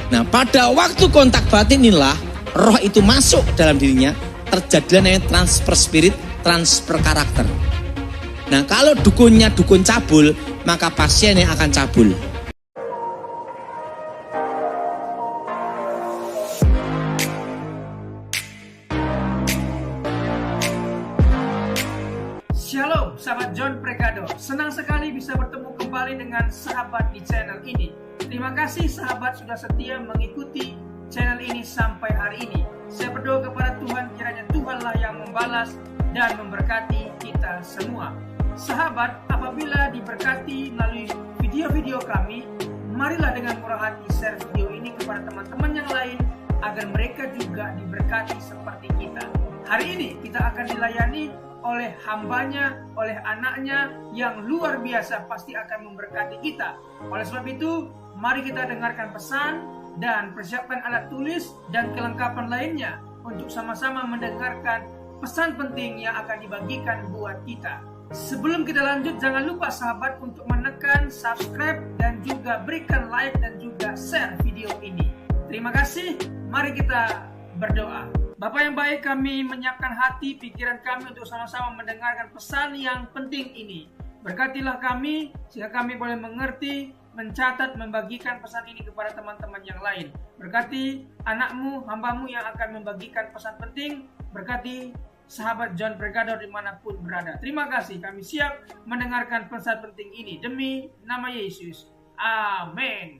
Nah, pada waktu kontak batin inilah roh itu masuk dalam dirinya, terjadilah namanya transfer spirit, transfer karakter. Nah, kalau dukunnya dukun cabul, maka pasiennya akan cabul. Shalom sahabat John Pregado, senang sekali bisa bertemu kembali dengan sahabat di channel ini. Terima kasih sahabat sudah setia mengikuti channel ini sampai hari ini. Saya berdoa kepada Tuhan, kiranya Tuhanlah yang membalas dan memberkati kita semua. Sahabat, apabila diberkati melalui video-video kami, marilah dengan murah hati share video ini kepada teman-teman yang lain agar mereka juga diberkati seperti kita. Hari ini kita akan dilayani oleh hambanya, oleh anaknya yang luar biasa, pasti akan memberkati kita. Oleh sebab itu, mari kita dengarkan pesan dan persiapkan alat tulis dan kelengkapan lainnya untuk sama-sama mendengarkan pesan penting yang akan dibagikan buat kita. Sebelum kita lanjut, jangan lupa sahabat untuk menekan subscribe dan juga berikan like dan juga share video ini. Terima kasih, mari kita berdoa. Bapa yang baik, kami menyiapkan hati, pikiran kami untuk sama-sama mendengarkan pesan yang penting ini. Berkatilah kami, sehingga kami boleh mengerti, mencatat, membagikan pesan ini kepada teman-teman yang lain. Berkati anakmu, hambamu yang akan membagikan pesan penting. Berkati sahabat John Pregado dimanapun berada. Terima kasih, kami siap mendengarkan pesan penting ini. Demi nama Yesus. Amin.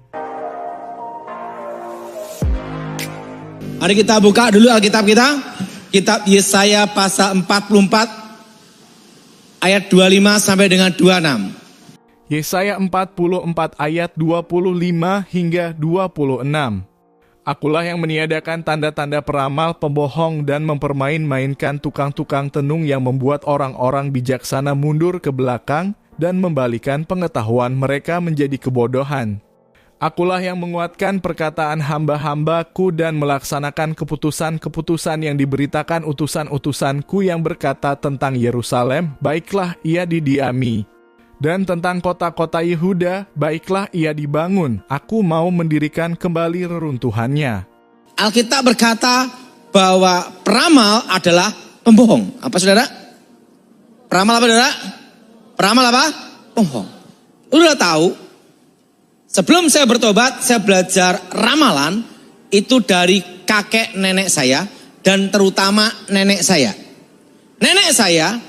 Mari kita buka dulu Alkitab kita. Kitab Yesaya pasal 44 ayat 25 sampai dengan 26. Yesaya 44 ayat 25 hingga 26. Akulah yang meniadakan tanda-tanda peramal, pembohong, dan mempermain-mainkan tukang-tukang tenung yang membuat orang-orang bijaksana mundur ke belakang dan membalikan pengetahuan mereka menjadi kebodohan. Akulah yang menguatkan perkataan hamba-hambaku dan melaksanakan keputusan-keputusan yang diberitakan utusan-utusanku yang berkata tentang Yerusalem, baiklah ia didiami. Dan tentang kota-kota Yehuda, baiklah ia dibangun, aku mau mendirikan kembali reruntuhannya. Alkitab berkata bahwa peramal adalah pembohong. Apa saudara? Peramal apa saudara? Peramal apa? Pembohong. Udah tahu? Sebelum saya bertobat, saya belajar ramalan itu dari kakek nenek saya dan terutama nenek saya. Nenek saya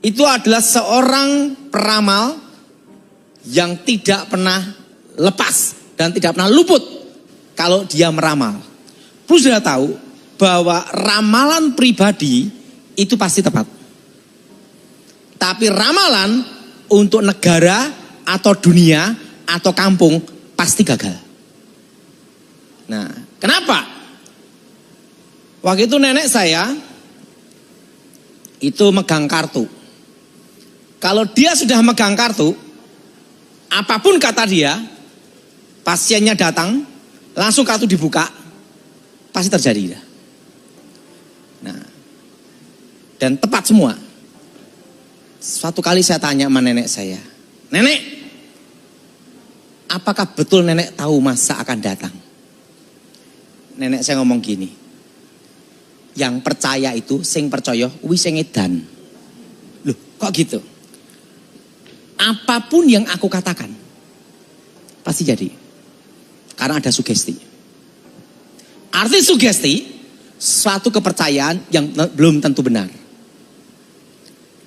itu adalah seorang peramal yang tidak pernah lepas dan tidak pernah luput kalau dia meramal. Perlu sudah tahu bahwa ramalan pribadi itu pasti tepat. Tapi ramalan untuk negara atau dunia atau kampung pasti gagal. Nah, kenapa? Waktu itu nenek saya itu megang kartu. Kalau dia sudah megang kartu, apapun kata dia, pasiennya datang, langsung kartu dibuka, pasti terjadi. Nah, dan tepat semua. Suatu kali saya tanya sama nenek saya, nenek, apakah betul nenek tahu masa akan datang? Nenek saya ngomong gini, yang percaya itu, sing percaya, wis sing edan. Loh, kok gitu? Apapun yang aku katakan, pasti jadi. Karena ada sugesti. Arti sugesti, suatu kepercayaan yang belum tentu benar.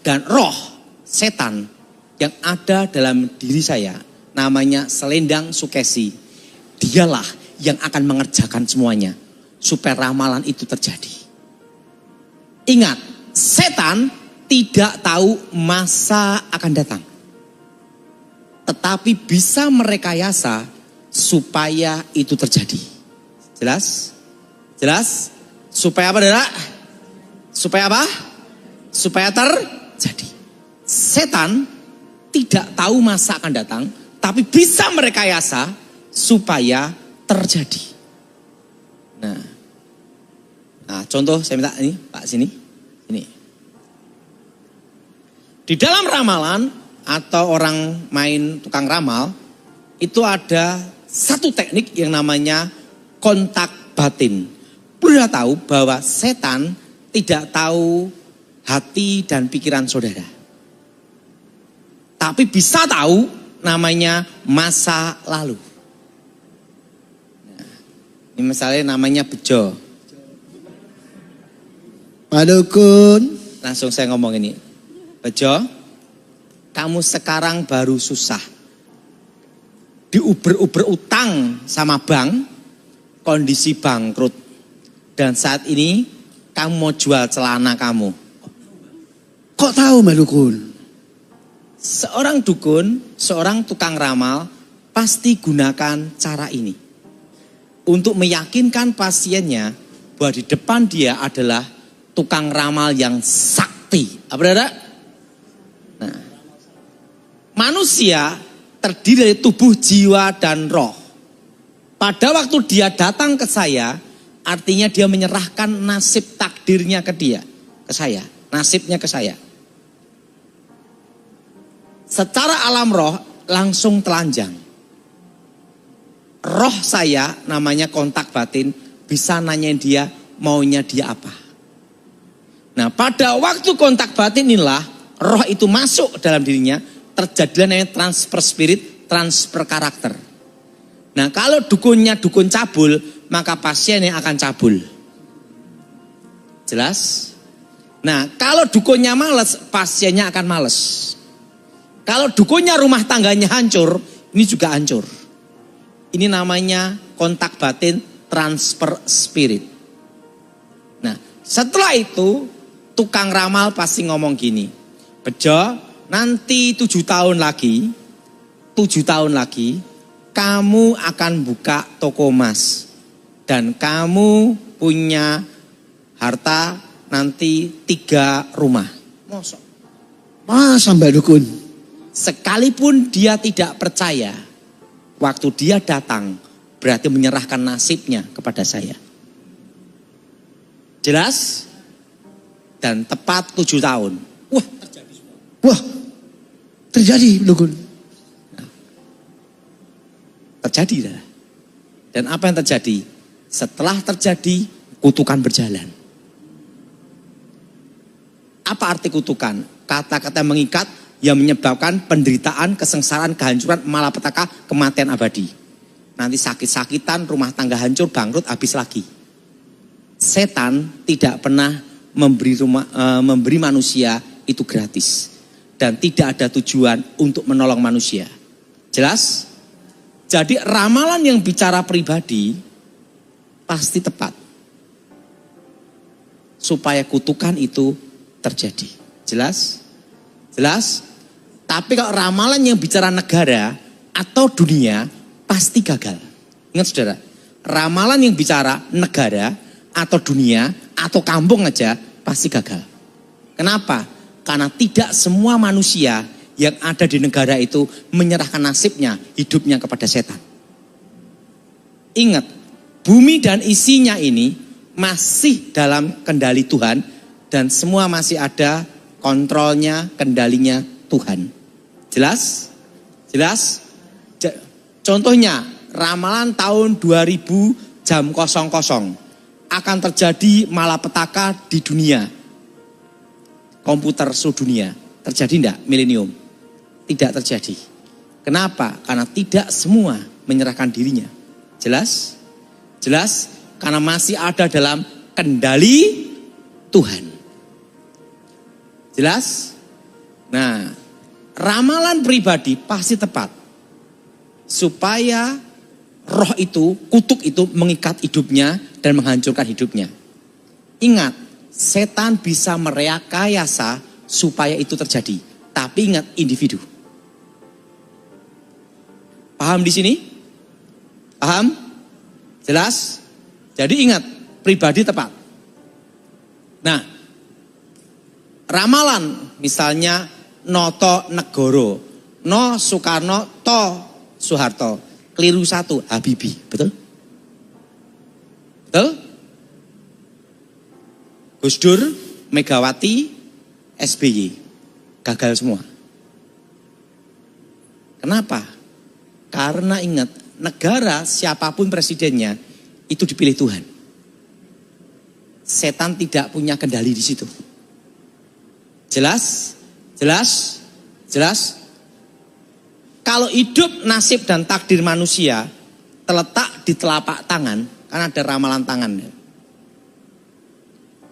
Dan roh, setan yang ada dalam diri saya, namanya selendang sukesi. Dialah yang akan mengerjakan semuanya supaya ramalan itu terjadi. Ingat, setan tidak tahu masa akan datang. Tetapi bisa merekayasa supaya itu terjadi. Jelas? Jelas? Supaya apa, saudara? Supaya apa? Supaya terjadi. Setan tidak tahu masa akan datang, tapi bisa merekayasa supaya terjadi. Nah, contoh saya minta ini, Pak sini. Ini. Di dalam ramalan atau orang main tukang ramal, itu ada satu teknik yang namanya kontak batin. Sudah tahu bahwa setan tidak tahu hati dan pikiran saudara. Tapi bisa tahu namanya masa lalu. Nah, ini misalnya namanya Bejo. Pak Dukun. Langsung saya ngomong ini. Bejo, kamu sekarang baru susah. Diuber-uber utang sama bank, kondisi bangkrut. Dan saat ini kamu mau jual celana kamu. Kok tahu Mbak Dukun? Seorang dukun, seorang tukang ramal pasti gunakan cara ini. Untuk meyakinkan pasiennya bahwa di depan dia adalah tukang ramal yang sakti. Apa saudara? Nah, manusia terdiri dari tubuh, jiwa, dan roh. Pada waktu dia datang ke saya, artinya dia menyerahkan nasib takdirnya ke dia, ke saya, nasibnya ke saya. Secara alam roh langsung telanjang. Roh saya namanya kontak batin bisa nanyain dia maunya dia apa. Nah pada waktu kontak batin inilah roh itu masuk dalam dirinya, terjadilah namanya transfer spirit, transfer karakter. Nah kalau dukunnya dukun cabul, maka pasien yang akan cabul. Jelas? Nah kalau dukunnya males, pasiennya akan males. Kalau dukunnya rumah tangganya hancur, ini juga hancur. Ini namanya kontak batin, transfer spirit. Nah setelah itu tukang ramal pasti ngomong gini, Bejo, nanti 7 tahun lagi, kamu akan buka toko emas. Dan kamu punya harta nanti 3 rumah. Masa Mbak Dukun? Sekalipun dia tidak percaya, waktu dia datang berarti menyerahkan nasibnya kepada saya. Jelas? Dan tepat 7 tahun. Wah, terjadi Dukun. Terjadi. Dan apa yang terjadi? Setelah terjadi, kutukan berjalan. Apa arti kutukan? Kata-kata mengikat yang menyebabkan penderitaan, kesengsaraan, kehancuran, malapetaka, kematian abadi. Nanti sakit-sakitan, rumah tangga hancur, bangkrut, habis lagi. Setan tidak pernah memberi manusia itu gratis. Dan tidak ada tujuan untuk menolong manusia. Jelas? Jadi ramalan yang bicara pribadi pasti tepat. Supaya kutukan itu terjadi. Jelas? Jelas? Tapi kalau ramalan yang bicara negara atau dunia pasti gagal. Ingat saudara, ramalan yang bicara negara atau dunia atau kampung aja pasti gagal. Kenapa? Karena tidak semua manusia yang ada di negara itu menyerahkan nasibnya, hidupnya kepada setan. Ingat, bumi dan isinya ini masih dalam kendali Tuhan dan semua masih ada kontrolnya, kendalinya Tuhan. Jelas? Jelas? Contohnya, ramalan tahun 2000 jam 00 akan terjadi malapetaka di dunia. Komputer seluruh dunia. Terjadi enggak milenium? Tidak terjadi. Kenapa? Karena tidak semua menyerahkan dirinya. Jelas? Jelas? Karena masih ada dalam kendali Tuhan. Jelas? Nah, ramalan pribadi pasti tepat. Supaya roh itu, kutuk itu mengikat hidupnya dan menghancurkan hidupnya. Ingat, setan bisa merekayasa supaya itu terjadi. Tapi ingat individu. Paham di sini? Paham? Jelas? Jadi ingat, pribadi tepat. Nah, ramalan misalnya Noto Negoro, No Soekarno, To Soeharto, keliru 1, Habibie, betul? Betul? Gus Dur, Megawati, SBY, gagal semua. Kenapa? Karena ingat, negara siapapun presidennya itu dipilih Tuhan. Setan tidak punya kendali di situ. Jelas? Jelas? Jelas? Kalau hidup, nasib dan takdir manusia terletak di telapak tangan, karena ada ramalan tangan.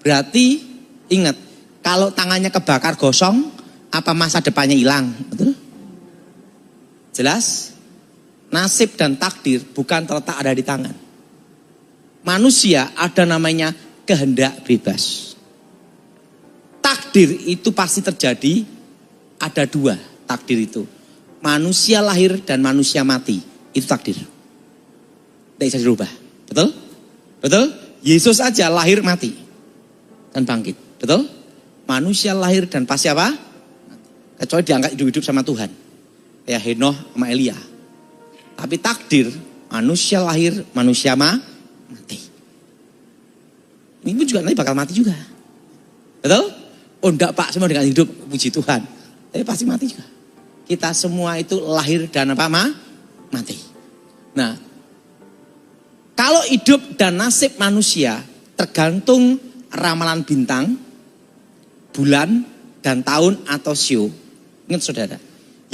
Berarti ingat, kalau tangannya kebakar gosong, apa masa depannya hilang? Betul? Jelas? Nasib dan takdir bukan terletak ada di tangan. Manusia ada namanya kehendak bebas. Takdir itu pasti terjadi, ada dua takdir itu. Manusia lahir dan manusia mati, itu takdir. Tidak bisa dirubah, betul? Betul? Yesus aja lahir mati dan bangkit, betul? Manusia lahir dan pasti apa? Kecuali diangkat hidup-hidup sama Tuhan. Kayak Henoh sama Elia. Tapi takdir, manusia lahir, manusia mati. Ini pun juga nanti bakal mati juga. Betul? Oh enggak Pak, semua dengan hidup, puji Tuhan. Tapi pasti mati juga. Kita semua itu lahir dan apa? Mati. Nah, kalau hidup dan nasib manusia tergantung ramalan bintang, bulan, dan tahun atau sio. Ingat saudara,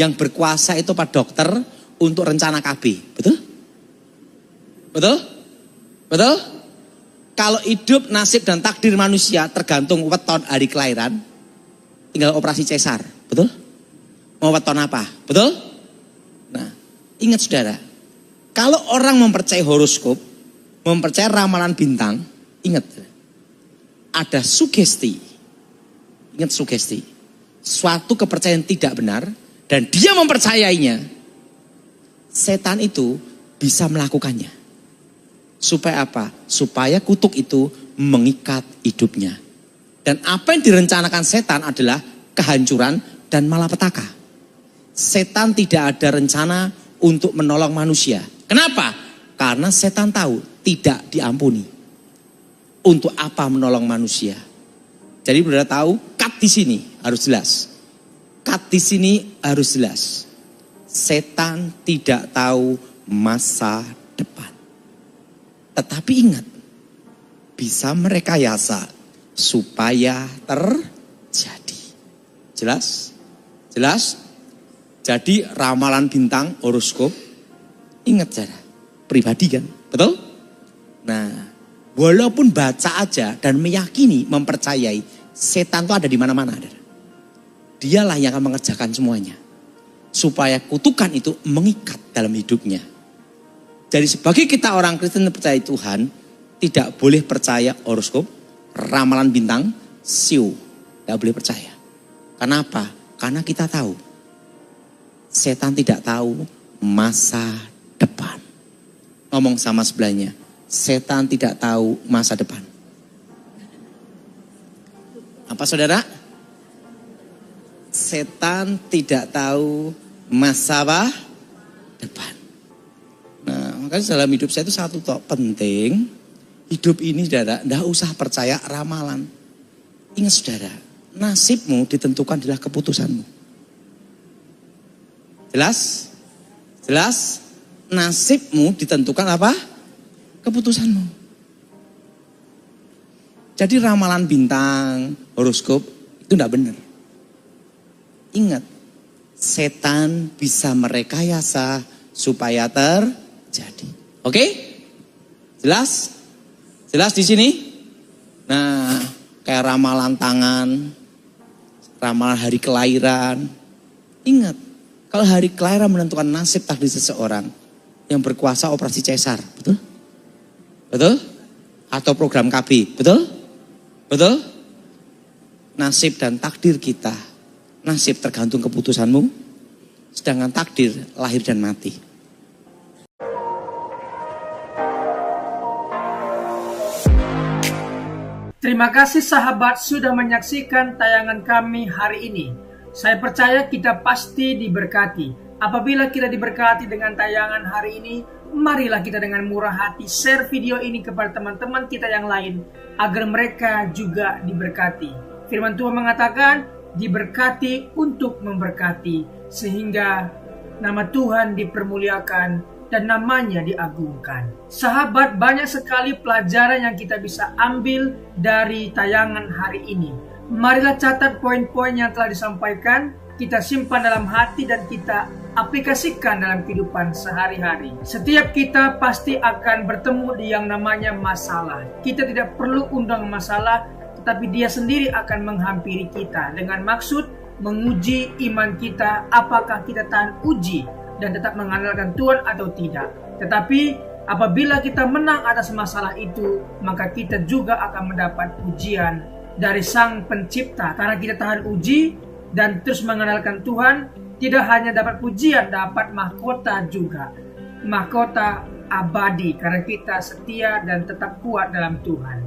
yang berkuasa itu Pak Dokter untuk rencana KB, betul? Betul? Betul? Kalau hidup, nasib, dan takdir manusia tergantung weton hari kelahiran, tinggal operasi cesar, betul? Mau weton apa, betul? Nah, ingat saudara, kalau orang mempercayai horoskop, mempercayai ramalan bintang, ingat, ada sugesti. Ingat sugesti, suatu kepercayaan tidak benar, dan dia mempercayainya, setan itu bisa melakukannya. Supaya apa? Supaya kutuk itu mengikat hidupnya. Dan apa yang direncanakan setan adalah kehancuran dan malapetaka. Setan tidak ada rencana untuk menolong manusia. Kenapa? Karena setan tahu tidak diampuni. Untuk apa menolong manusia? Jadi saudara tahu, cut di sini harus jelas. Cut di sini harus jelas. Setan tidak tahu masa depan. Tetapi ingat, bisa merekayasa supaya terjadi. Jelas? Jelas? Jadi ramalan bintang, horoskop, ingat saudara, pribadi kan? Betul? Nah, walaupun baca aja dan meyakini, mempercayai, setan itu ada di mana-mana. Dialah yang akan mengerjakan semuanya. Supaya kutukan itu mengikat dalam hidupnya. Jadi sebagai kita orang Kristen percaya Tuhan, tidak boleh percaya horoskop, ramalan bintang, sio. Tidak boleh percaya. Kenapa? Karena kita tahu, setan tidak tahu masa depan. Ngomong sama sebelahnya, setan tidak tahu masa depan. Apa saudara? Setan tidak tahu masa depan. Nah, makanya dalam hidup saya itu satu penting. Hidup ini saudara, tidak usah percaya ramalan. Ingat saudara, nasibmu ditentukan adalah keputusanmu. Jelas? Jelas? Nasibmu ditentukan apa? Keputusanmu. Jadi ramalan bintang, horoskop itu tidak benar. Ingat, setan bisa merekayasa supaya terjadi. Oke? Jelas? Jelas di sini? Nah, kayak ramalan tangan, ramalan hari kelahiran. Ingat, kalau hari kelahiran menentukan nasib takdir seseorang, yang berkuasa operasi cesar, betul? Betul? Atau program KB, betul? Betul? Nasib dan takdir kita, nasib tergantung keputusanmu, sedangkan takdir lahir dan mati. Terima kasih sahabat sudah menyaksikan tayangan kami hari ini. Saya percaya kita pasti diberkati. Apabila kita diberkati dengan tayangan hari ini, marilah kita dengan murah hati share video ini kepada teman-teman kita yang lain, agar mereka juga diberkati. Firman Tuhan mengatakan, diberkati untuk memberkati, sehingga nama Tuhan dipermuliakan dan namanya diagungkan. Sahabat, banyak sekali pelajaran yang kita bisa ambil dari tayangan hari ini. Marilah catat poin-poin yang telah disampaikan, kita simpan dalam hati dan kita aplikasikan dalam kehidupan sehari-hari. Setiap kita pasti akan bertemu di yang namanya masalah. Kita tidak perlu undang masalah, tetapi dia sendiri akan menghampiri kita dengan maksud menguji iman kita, apakah kita tahan uji dan tetap mengandalkan Tuhan atau tidak. Tetapi apabila kita menang atas masalah itu, maka kita juga akan mendapat ujian dari Sang Pencipta. Karena kita tahan uji dan terus mengandalkan Tuhan, tidak hanya dapat pujian, dapat mahkota juga. Mahkota abadi karena kita setia dan tetap kuat dalam Tuhan.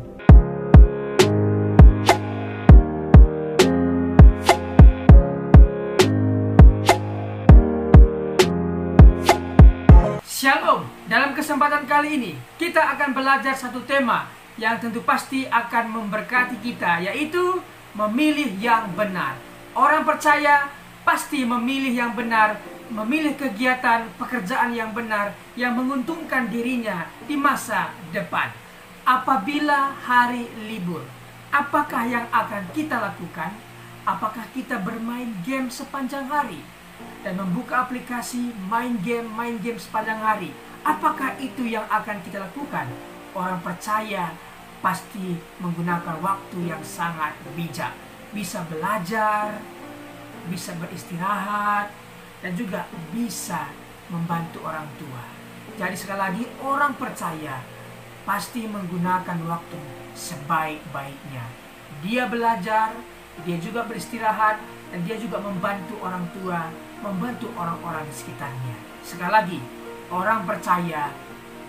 Shalom, dalam kesempatan kali ini kita akan belajar satu tema yang tentu pasti akan memberkati kita, yaitu memilih yang benar. Orang percaya pasti memilih yang benar, memilih kegiatan pekerjaan yang benar yang menguntungkan dirinya di masa depan. Apabila hari libur, apakah yang akan kita lakukan? Apakah kita bermain game sepanjang hari dan membuka aplikasi main game sepanjang hari? Apakah itu yang akan kita lakukan? Orang percaya pasti menggunakan waktu yang sangat bijak, bisa belajar, bisa beristirahat, dan juga bisa membantu orang tua. Jadi sekali lagi, orang percaya pasti menggunakan waktu sebaik-baiknya. Dia belajar, dia juga beristirahat, dan dia juga membantu orang tua, membantu orang-orang di sekitarnya. Sekali lagi, orang percaya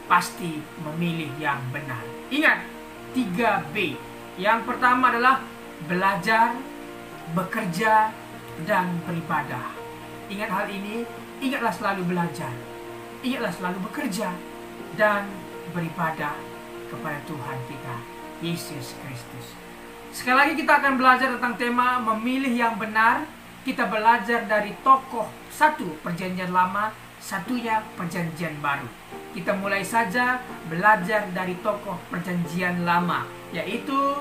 pasti memilih yang benar. Ingat, 3B. Yang pertama adalah belajar, bekerja, dan beribadah. Ingat hal ini, ingatlah selalu belajar, ingatlah selalu bekerja, dan beribadah kepada Tuhan kita, Yesus Kristus. Sekali lagi kita akan belajar tentang tema memilih yang benar. Kita belajar dari tokoh satu Perjanjian Lama, satunya Perjanjian Baru. Kita mulai saja belajar dari tokoh Perjanjian Lama, yaitu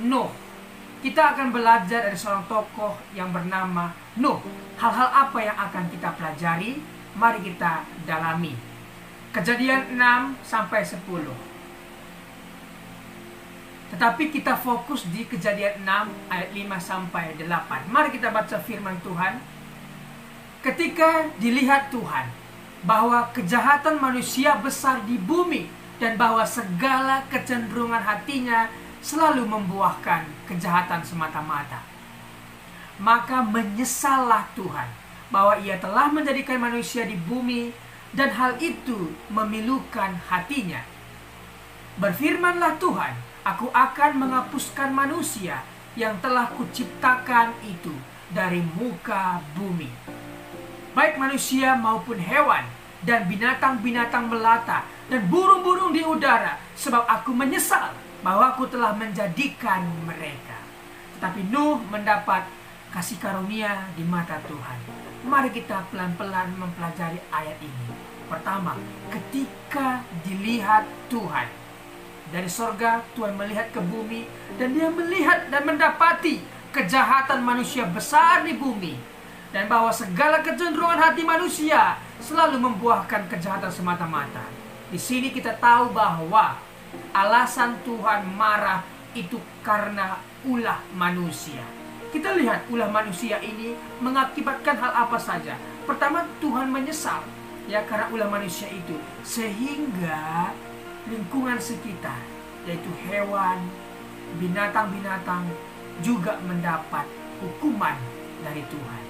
Nuh. Kita akan belajar dari seorang tokoh yang bernama Nuh. Hal-hal apa yang akan kita pelajari? Mari kita dalami. Kejadian 6-10. Tetapi kita fokus di Kejadian 6 ayat 5-8. Mari kita baca firman Tuhan. Ketika dilihat Tuhan bahwa kejahatan manusia besar di bumi dan bahwa segala kecenderungan hatinya selalu membuahkan kejahatan semata-mata, maka menyesallah Tuhan bahwa ia telah menjadikan manusia di bumi dan hal itu memilukan hatinya. Berfirmanlah Tuhan, aku akan menghapuskan manusia yang telah kuciptakan itu dari muka bumi, baik manusia maupun hewan dan binatang-binatang melata dan burung-burung di udara, sebab aku menyesal bahwa aku telah menjadikan mereka. Tetapi Nuh mendapat kasih karunia di mata Tuhan. Mari kita pelan-pelan mempelajari ayat ini. Pertama, ketika dilihat Tuhan dari sorga, Tuhan melihat ke bumi dan dia melihat dan mendapati kejahatan manusia besar di bumi dan bahwa segala kecenderungan hati manusia selalu membuahkan kejahatan semata-mata. Di sini kita tahu bahwa alasan Tuhan marah itu karena ulah manusia. Kita lihat ulah manusia ini mengakibatkan hal apa saja. Pertama, Tuhan menyesal ya karena ulah manusia itu, sehingga lingkungan sekitar, yaitu hewan, binatang-binatang juga mendapat hukuman dari Tuhan.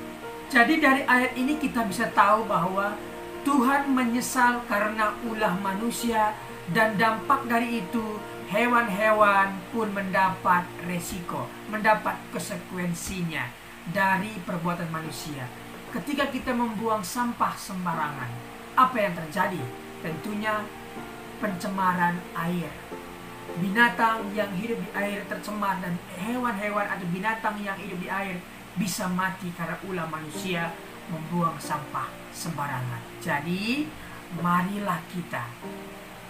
Jadi dari ayat ini kita bisa tahu bahwa Tuhan menyesal karena ulah manusia, dan dampak dari itu hewan-hewan pun mendapat resiko, mendapat konsekuensinya dari perbuatan manusia. Ketika kita membuang sampah sembarangan, apa yang terjadi? Tentunya pencemaran air. Binatang yang hidup di air tercemar dan hewan-hewan atau binatang yang hidup di air bisa mati karena ulah manusia membuang sampah sembarangan. Jadi marilah kita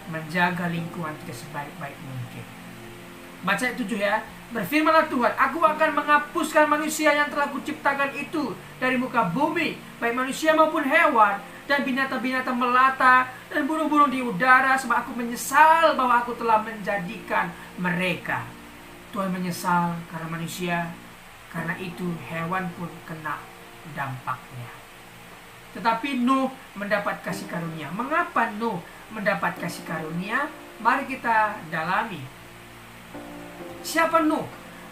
menjaga lingkungan kita sebaik-baik mungkin. Baca ayat 7 ya. Berfirmanlah Tuhan, aku akan menghapuskan manusia yang telah kuciptakan itu dari muka bumi, baik manusia maupun hewan, dan binatang-binatang melata, dan burung-burung di udara, sebab aku menyesal bahwa aku telah menjadikan mereka. Tuhan menyesal karena manusia, karena itu hewan pun kena dampaknya. Tetapi Nuh mendapat kasih karunia. Mengapa Nuh mendapat kasih karunia? Mari kita dalami. Siapa Nuh?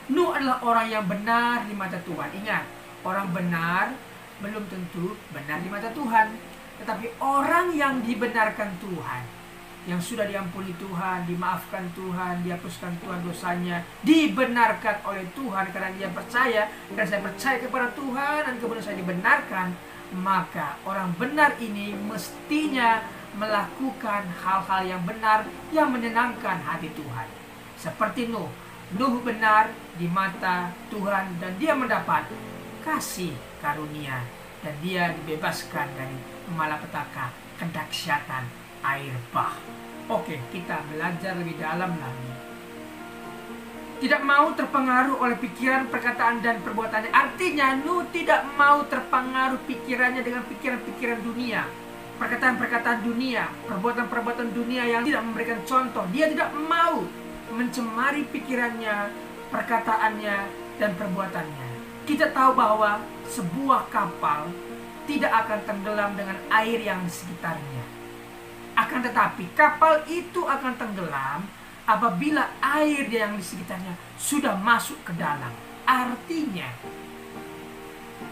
Nuh adalah orang yang benar di mata Tuhan. Ingat, orang benar belum tentu benar di mata Tuhan. Tetapi orang yang dibenarkan Tuhan, yang sudah diampuni Tuhan, dimaafkan Tuhan, dihapuskan Tuhan dosanya, dibenarkan oleh Tuhan karena dia percaya, dan saya percaya kepada Tuhan dan kemudian saya dibenarkan, maka orang benar ini mestinya melakukan hal-hal yang benar yang menyenangkan hati Tuhan. Seperti Nuh. Nuh benar di mata Tuhan dan dia mendapat kasih karunia dan dia dibebaskan dari malapetaka kedahsyatan air bah. Oke, kita belajar lebih dalam lagi. Tidak mau terpengaruh oleh pikiran, perkataan, dan perbuatannya. Artinya Nuh tidak mau terpengaruh pikirannya dengan pikiran-pikiran dunia, perkataan-perkataan dunia, perbuatan-perbuatan dunia yang tidak memberikan contoh. Dia tidak mau mencemari pikirannya, perkataannya, dan perbuatannya. Kita tahu bahwa sebuah kapal tidak akan tenggelam dengan air yang di sekitarnya. Akan tetapi kapal itu akan tenggelam apabila air yang di sekitarnya sudah masuk ke dalam. Artinya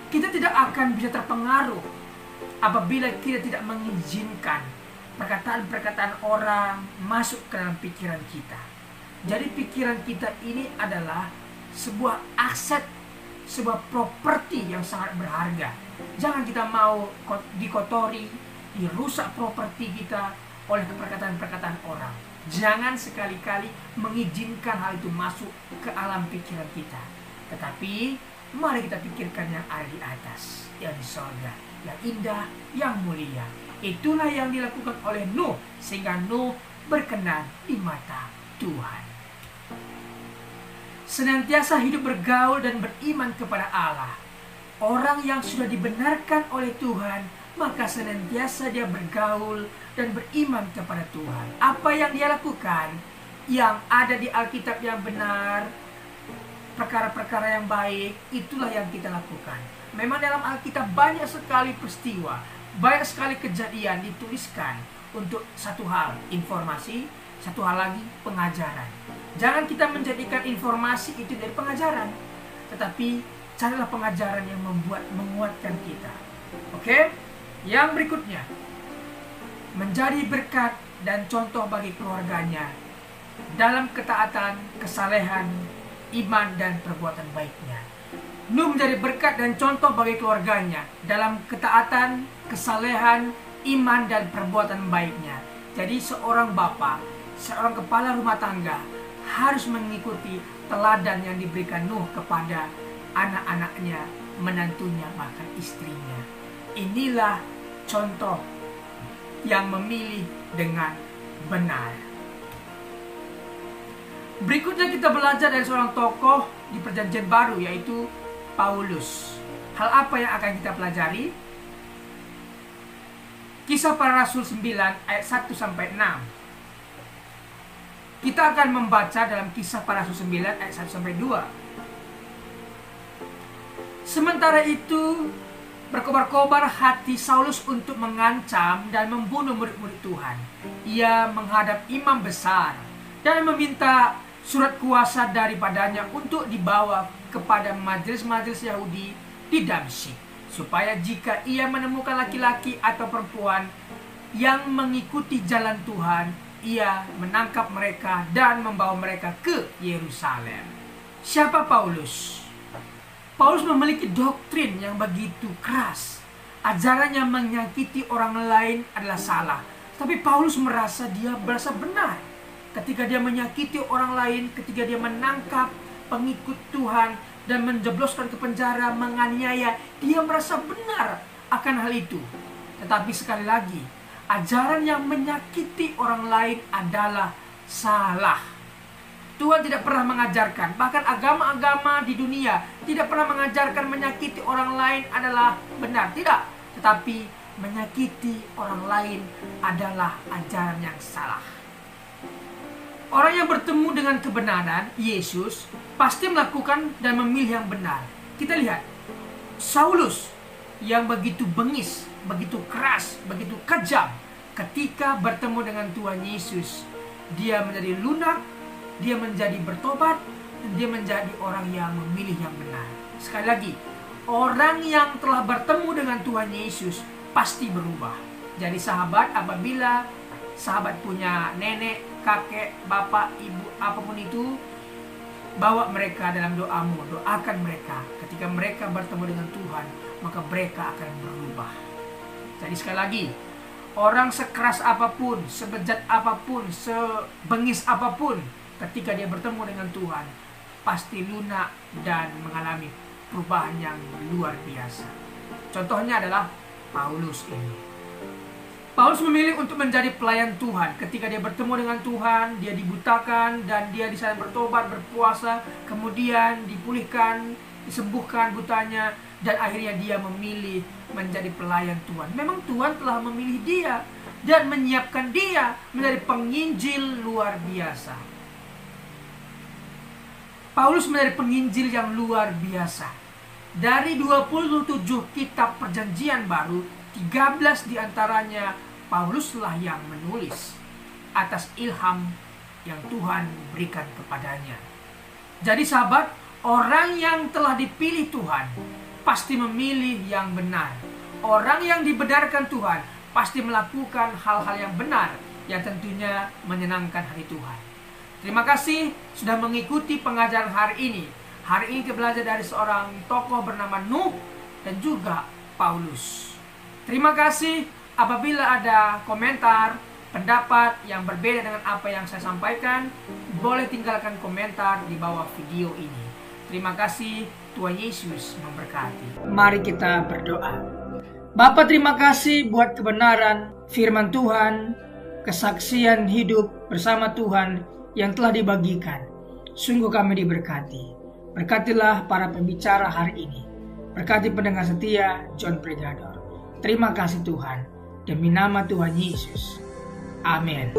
kita tidak akan bisa terpengaruh apabila kita tidak mengizinkan perkataan-perkataan orang masuk ke dalam pikiran kita. Jadi pikiran kita ini adalah sebuah aset, sebuah properti yang sangat berharga. Jangan kita mau dikotori, dirusak properti kita oleh perkataan-perkataan orang. Jangan sekali-kali mengizinkan hal itu masuk ke alam pikiran kita. Tetapi mari kita pikirkan yang ada di atas, yang di sorga, yang indah, yang mulia. Itulah yang dilakukan oleh Nuh, sehingga Nuh berkenan di mata Tuhan. Senantiasa hidup bergaul dan beriman kepada Allah. Orang yang sudah dibenarkan oleh Tuhan, maka senantiasa dia bergaul dan beriman kepada Tuhan. Apa yang dia lakukan, yang ada di Alkitab yang benar, perkara-perkara yang baik, itulah yang kita lakukan. Memang dalam Alkitab banyak sekali peristiwa, banyak sekali kejadian dituliskan untuk satu hal, informasi, satu hal lagi, pengajaran. Jangan kita menjadikan informasi itu dari pengajaran, tetapi carilah pengajaran yang menguatkan kita. Oke? Yang berikutnya, menjadi berkat dan contoh bagi keluarganya dalam ketaatan, kesalehan, iman, dan perbuatan baiknya. Nuh menjadi berkat dan contoh bagi keluarganya dalam ketaatan, kesalehan, iman, dan perbuatan baiknya. Jadi seorang bapa, seorang kepala rumah tangga harus mengikuti teladan yang diberikan Nuh kepada anak-anaknya, menantunya, bahkan istrinya. Inilah contoh yang memilih dengan benar. Berikutnya kita belajar dari seorang tokoh di Perjanjian Baru, yaitu Paulus. Hal apa yang akan kita pelajari? Kisah Para Rasul 9 ayat 1-6. Kita akan membaca dalam Kisah Para Rasul 9 ayat 1-2. Sementara itu berkobar-kobar hati Saulus untuk mengancam dan membunuh murid-murid Tuhan. Ia menghadap imam besar dan meminta surat kuasa daripadanya untuk dibawa kepada majelis-majelis Yahudi di Damsyik, supaya jika ia menemukan laki-laki atau perempuan yang mengikuti jalan Tuhan, ia menangkap mereka dan membawa mereka ke Yerusalem. Siapa Paulus? Paulus memiliki doktrin yang begitu keras. Ajarannya menyakiti orang lain adalah salah. Tapi Paulus merasa benar. Ketika dia menyakiti orang lain, ketika dia menangkap pengikut Tuhan dan menjebloskan ke penjara, menganiaya, dia merasa benar akan hal itu. Tetapi sekali lagi, ajaran yang menyakiti orang lain adalah salah. Tuhan tidak pernah mengajarkan, bahkan agama-agama di dunia tidak pernah mengajarkan menyakiti orang lain adalah benar. Tidak, tetapi menyakiti orang lain adalah ajaran yang salah. Orang yang bertemu dengan kebenaran, Yesus, pasti melakukan dan memilih yang benar. Kita lihat, Saulus yang begitu bengis, begitu keras, begitu kejam, ketika bertemu dengan Tuhan Yesus, dia menjadi lunak, dia menjadi bertobat, dan dia menjadi orang yang memilih yang benar. Sekali lagi, orang yang telah bertemu dengan Tuhan Yesus pasti berubah. Jadi sahabat, apabila sahabat punya nenek, kakek, bapak, ibu, apapun itu, bawa mereka dalam doamu, doakan mereka. Ketika mereka bertemu dengan Tuhan, maka mereka akan berubah. Jadi sekali lagi, orang sekeras apapun, sebejat apapun, sebengis apapun, ketika dia bertemu dengan Tuhan, pasti lunak dan mengalami perubahan yang luar biasa. Contohnya adalah Paulus ini. Paulus memilih untuk menjadi pelayan Tuhan. Ketika dia bertemu dengan Tuhan, dia dibutakan dan dia di sana bertobat, berpuasa, kemudian dipulihkan, disembuhkan butanya, dan akhirnya dia memilih menjadi pelayan Tuhan. Memang Tuhan telah memilih dia dan menyiapkan dia menjadi penginjil luar biasa. Paulus menjadi penginjil yang luar biasa. Dari 27 kitab perjanjian baru, 13 diantaranya Pauluslah yang menulis atas ilham yang Tuhan berikan kepadanya. Jadi sahabat, orang yang telah dipilih Tuhan pasti memilih yang benar. Orang yang dibenarkan Tuhan pasti melakukan hal-hal yang benar yang tentunya menyenangkan hati Tuhan. Terima kasih sudah mengikuti pengajaran hari ini. Hari ini kita belajar dari seorang tokoh bernama Nuh dan juga Paulus. Terima kasih. Apabila ada komentar, pendapat yang berbeda dengan apa yang saya sampaikan, boleh tinggalkan komentar di bawah video ini. Terima kasih. Tuhan Yesus memberkati. Mari kita berdoa. Bapa, terima kasih buat kebenaran firman Tuhan, kesaksian hidup bersama Tuhan yang telah dibagikan. Sungguh kami diberkati. Berkatilah para pembicara hari ini. Berkati pendengar setia John Pregador. Terima kasih Tuhan. Demi nama Tuhan Yesus. Amin.